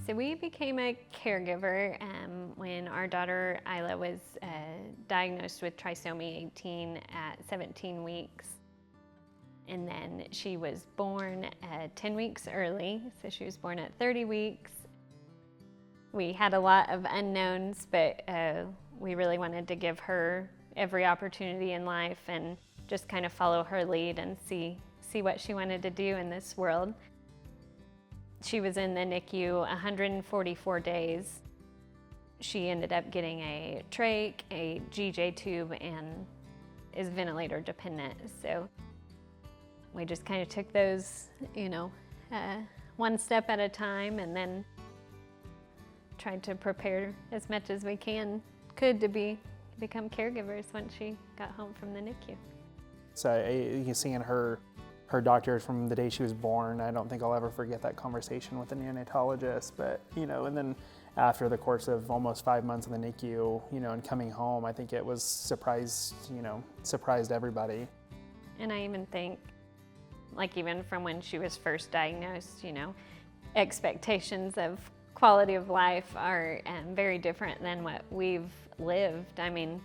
So we became a caregiver when our daughter Isla was diagnosed with trisomy 18 at 17 weeks. And then she was born 10 weeks early, so she was born at 30 weeks. We had a lot of unknowns, but we really wanted to give her every opportunity in life and just kind of follow her lead and see what she wanted to do in this world. She was in the NICU 144 days. She ended up getting a trach, a GJ tube, and is ventilator dependent. So we just kind of took those, one step at a time, and then tried to prepare as much as we could to become caregivers once she got home from the NICU. So seeing her doctor from the day she was born, I don't think I'll ever forget that conversation with the neonatologist. But and then after the course of almost 5 months in the NICU, and coming home, I think it was surprised everybody. And I even think, even from when she was first diagnosed, expectations of quality of life are very different than what we've lived. I mean,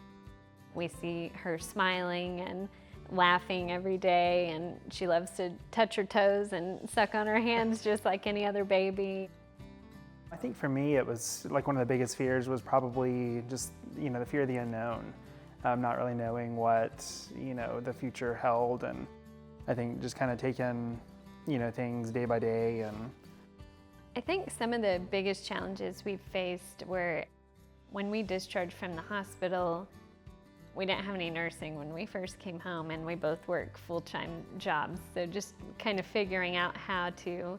we see her smiling and laughing every day, and she loves to touch her toes and suck on her hands just like any other baby. I think for me, it was like one of the biggest fears was probably just, the fear of the unknown, not really knowing what, the future held. And I think just kind of taking, things day by day. And I think some of the biggest challenges we faced were when we discharged from the hospital. We didn't have any nursing when we first came home, and we both work full-time jobs. So just kind of figuring out how to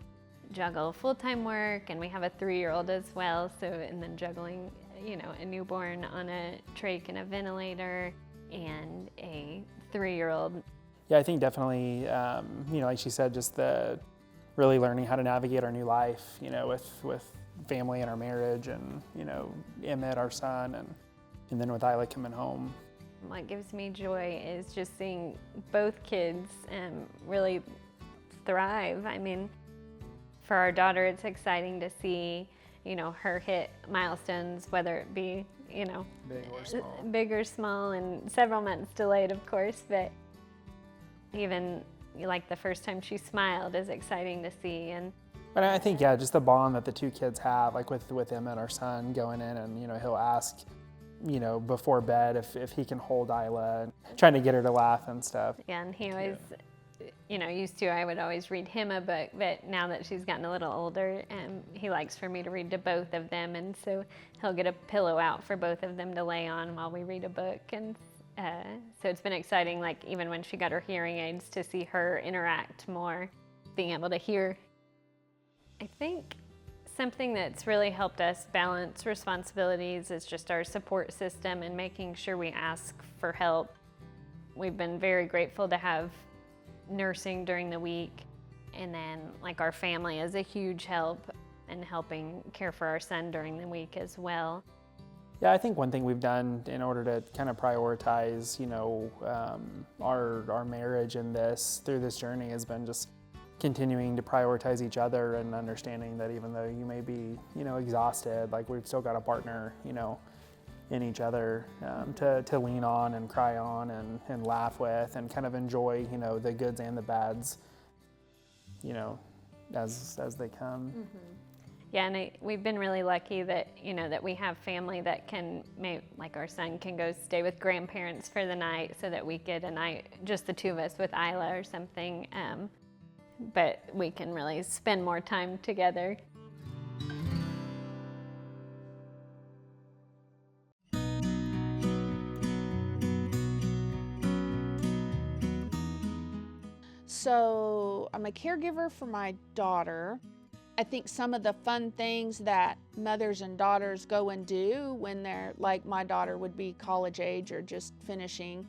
juggle full-time work, and we have a 3-year-old as well. So, and then juggling, a newborn on a trach and a ventilator, and a 3-year-old. Yeah, I think definitely, like she said, just the really learning how to navigate our new life, with family and our marriage, and Emmett, our son, and then with Isla coming home. What gives me joy is just seeing both kids really thrive. I mean, for our daughter, it's exciting to see, her hit milestones, whether it be, big or small, and several months delayed, of course, but even like the first time she smiled is exciting to see. But I think, yeah, just the bond that the two kids have, like with Emmett, our son, going in, and he'll ask, before bed if he can hold Isla, and trying to get her to laugh and stuff. Yeah, and he always, used to, I would always read him a book, but now that she's gotten a little older, he likes for me to read to both of them, and so he'll get a pillow out for both of them to lay on while we read a book. And so it's been exciting, like even when she got her hearing aids, to see her interact more, being able to hear. I think something that's really helped us balance responsibilities is just our support system and making sure we ask for help. We've been very grateful to have nursing during the week, and then our family is a huge help in helping care for our son during the week as well. Yeah, I think one thing we've done in order to kind of prioritize, our marriage in through this journey has been just continuing to prioritize each other, and understanding that even though you may be, exhausted, we've still got a partner, in each other to lean on and cry on and laugh with, and kind of enjoy, the goods and the bads, as they come. Mm-hmm. Yeah, and we've been really lucky that, that we have family that can, our son can go stay with grandparents for the night, so that we get a night, just the two of us with Isla or something. But we can really spend more time together. So I'm a caregiver for my daughter. I think some of the fun things that mothers and daughters go and do when they're, like my daughter would be college age or just finishing,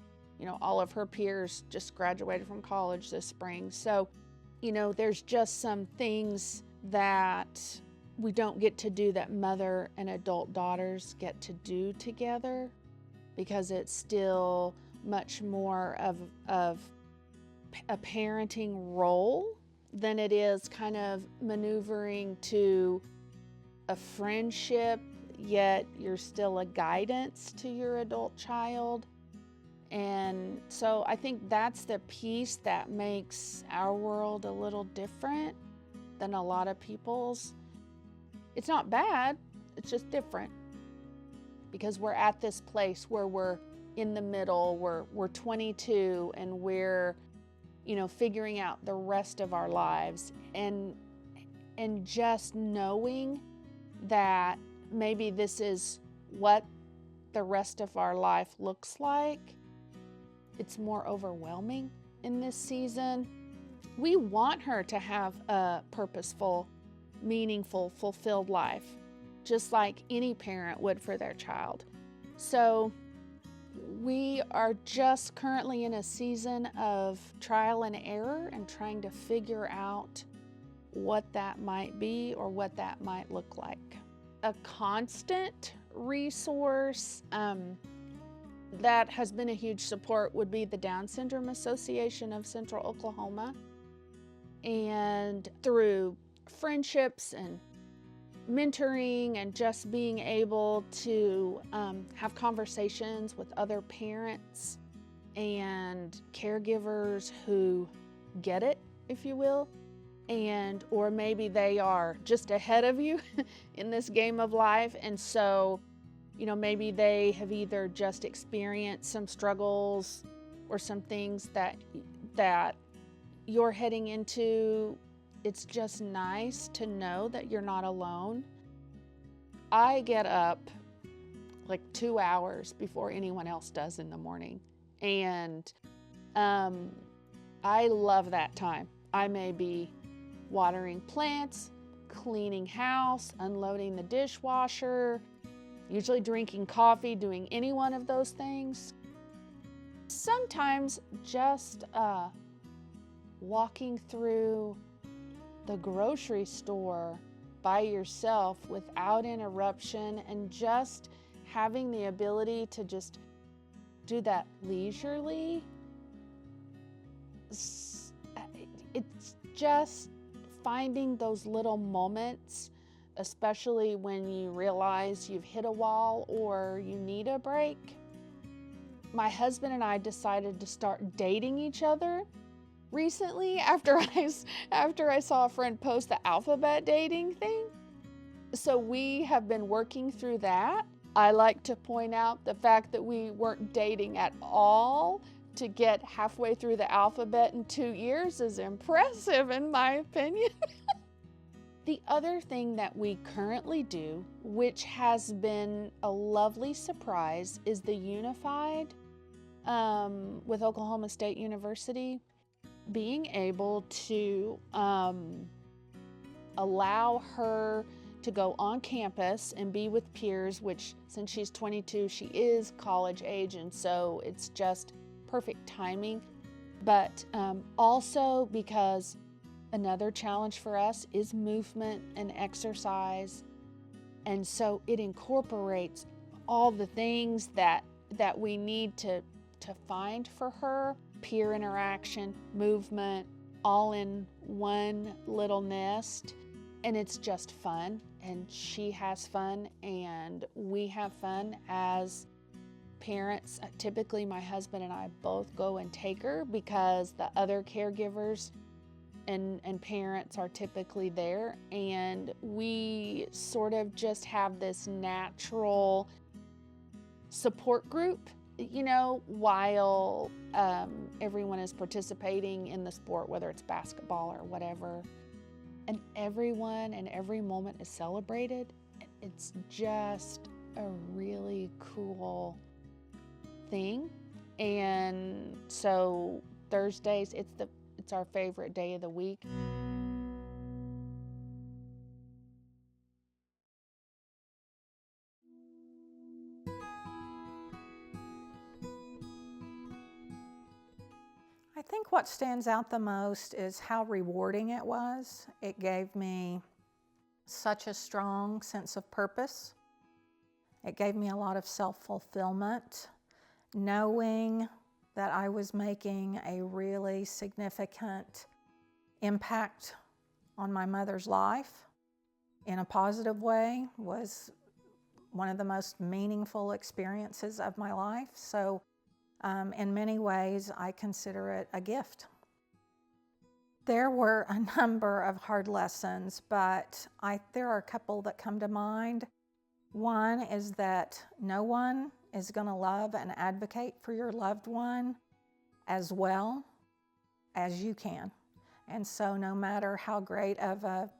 all of her peers just graduated from college this spring. So there's just some things that we don't get to do that mother and adult daughters get to do together, because it's still much more of a parenting role than it is kind of maneuvering to a friendship, yet you're still a guidance to your adult child. And so I think that's the piece that makes our world a little different than a lot of people's. It's not bad, it's just different. Because we're at this place where we're in the middle, we're 22 and we're, figuring out the rest of our lives. And just knowing that maybe this is what the rest of our life looks like, it's more overwhelming in this season. We want her to have a purposeful, meaningful, fulfilled life, just like any parent would for their child. So we are just currently in a season of trial and error and trying to figure out what that might be or what that might look like. A constant resource that has been a huge support would be the Down Syndrome Association of Central Oklahoma. And through friendships and mentoring and just being able to have conversations with other parents and caregivers who get it, if you will, or maybe they are just ahead of you in this game of life. And so, maybe they have either just experienced some struggles or some things that you're heading into. It's just nice to know that you're not alone. I get up like 2 hours before anyone else does in the morning. And I love that time. I may be watering plants, cleaning house, unloading the dishwasher, usually drinking coffee, doing any one of those things. Sometimes just walking through the grocery store by yourself without interruption and just having the ability to just do that leisurely. It's just finding those little moments, especially when you realize you've hit a wall or you need a break. My husband and I decided to start dating each other recently after I saw a friend post the alphabet dating thing. So we have been working through that. I like to point out the fact that we weren't dating at all. To get halfway through the alphabet in 2 years is impressive, in my opinion. The other thing that we currently do, which has been a lovely surprise, is the Unified with Oklahoma State University. Being able to allow her to go on campus and be with peers, which since she's 22, she is college age, and so it's just perfect timing. But also because another challenge for us is movement and exercise. And so it incorporates all the things that we need to find for her: peer interaction, movement, all in one little nest. And it's just fun, and she has fun, and we have fun as parents. Typically my husband and I both go and take her because the other caregivers and parents are typically there, and we sort of just have this natural support group, while everyone is participating in the sport, whether it's basketball or whatever, and everyone and every moment is celebrated. It's just a really cool thing. And so Thursdays, it's our favorite day of the week. I think what stands out the most is how rewarding it was. It gave me such a strong sense of purpose. It gave me a lot of self-fulfillment, knowing that I was making a really significant impact on my mother's life. in a positive way, was one of the most meaningful experiences of my life. So in many ways, I consider it a gift. There were a number of hard lessons, but there are a couple that come to mind. One is that no one is going to love and advocate for your loved one as well as you can. And so no matter how great of a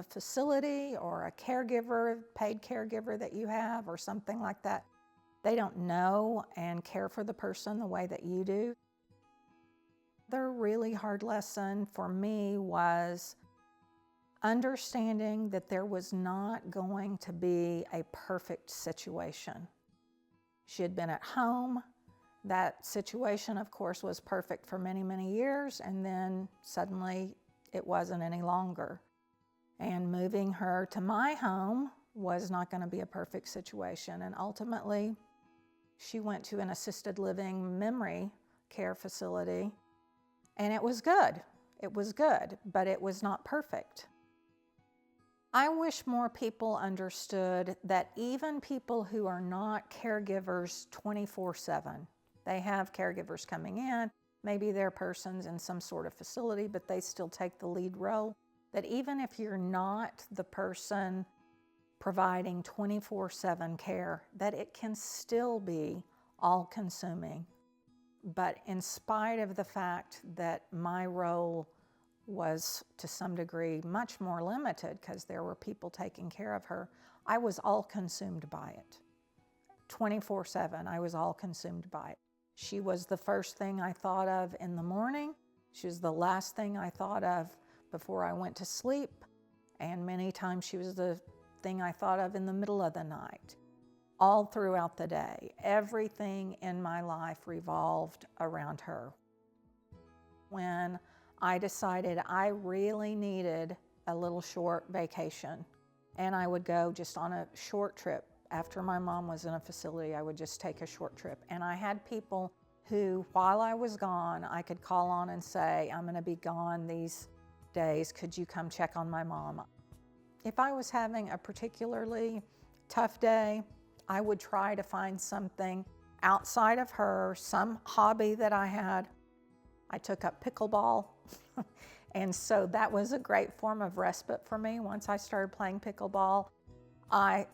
facility or a caregiver, paid caregiver that you have or something like that, they don't know and care for the person the way that you do. The really hard lesson for me was understanding that there was not going to be a perfect situation. She had been at home. That situation, of course, was perfect for many, many years, and then suddenly it wasn't any longer. And moving her to my home was not going to be a perfect situation. And ultimately, she went to an assisted living memory care facility, and it was good. It was good, but it was not perfect. I wish more people understood that even people who are not caregivers 24/7, they have caregivers coming in, maybe they're persons in some sort of facility, but they still take the lead role, that even if you're not the person providing 24/7 care, that it can still be all-consuming. But in spite of the fact that my role was to some degree much more limited because there were people taking care of her, I was all consumed by it. 24/7, I was all consumed by it. She was the first thing I thought of in the morning. She was the last thing I thought of before I went to sleep. And many times she was the thing I thought of in the middle of the night. All throughout the day, everything in my life revolved around her. When I decided I really needed a little short vacation, and I would go just on a short trip. After my mom was in a facility, I would just take a short trip. And I had people who, while I was gone, I could call on and say, I'm going to be gone these days. Could you come check on my mom? If I was having a particularly tough day, I would try to find something outside of her, some hobby that I had. I took up pickleball. And so that was a great form of respite for me. Once I started playing pickleball,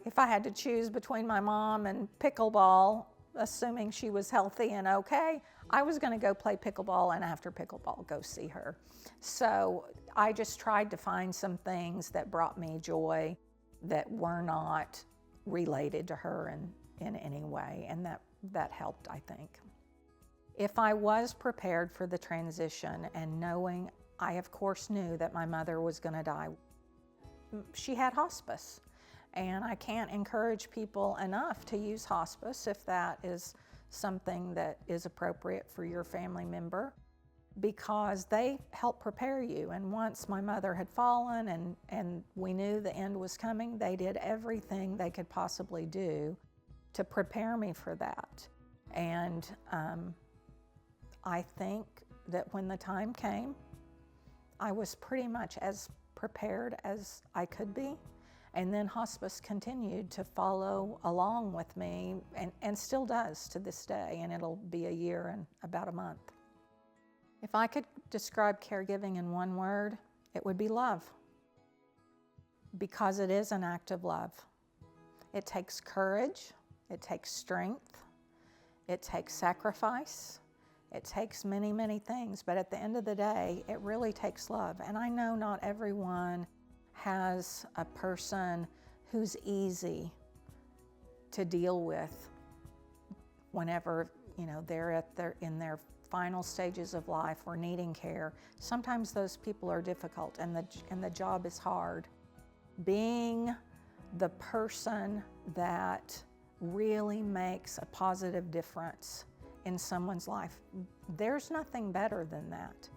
if I had to choose between my mom and pickleball, assuming she was healthy and okay, I was going to go play pickleball, and after pickleball, go see her. So I just tried to find some things that brought me joy that were not related to her in any way, and that helped, I think. If I was prepared for the transition and knowing, I of course knew that my mother was going to die. She had hospice, and I can't encourage people enough to use hospice if that is something that is appropriate for your family member, because they help prepare you. And once my mother had fallen and we knew the end was coming, they did everything they could possibly do to prepare me for that. And I think that when the time came, I was pretty much as prepared as I could be. And then hospice continued to follow along with me, and still does to this day, and it'll be a year and about a month. If I could describe caregiving in one word, it would be love. Because it is an act of love. It takes courage, it takes strength, it takes sacrifice, it takes many, many things, but at the end of the day, it really takes love. And I know not everyone has a person who's easy to deal with whenever, they're in their final stages of life or needing care. Sometimes those people are difficult, and the job is hard. Being the person that really makes a positive difference in someone's life, there's nothing better than that.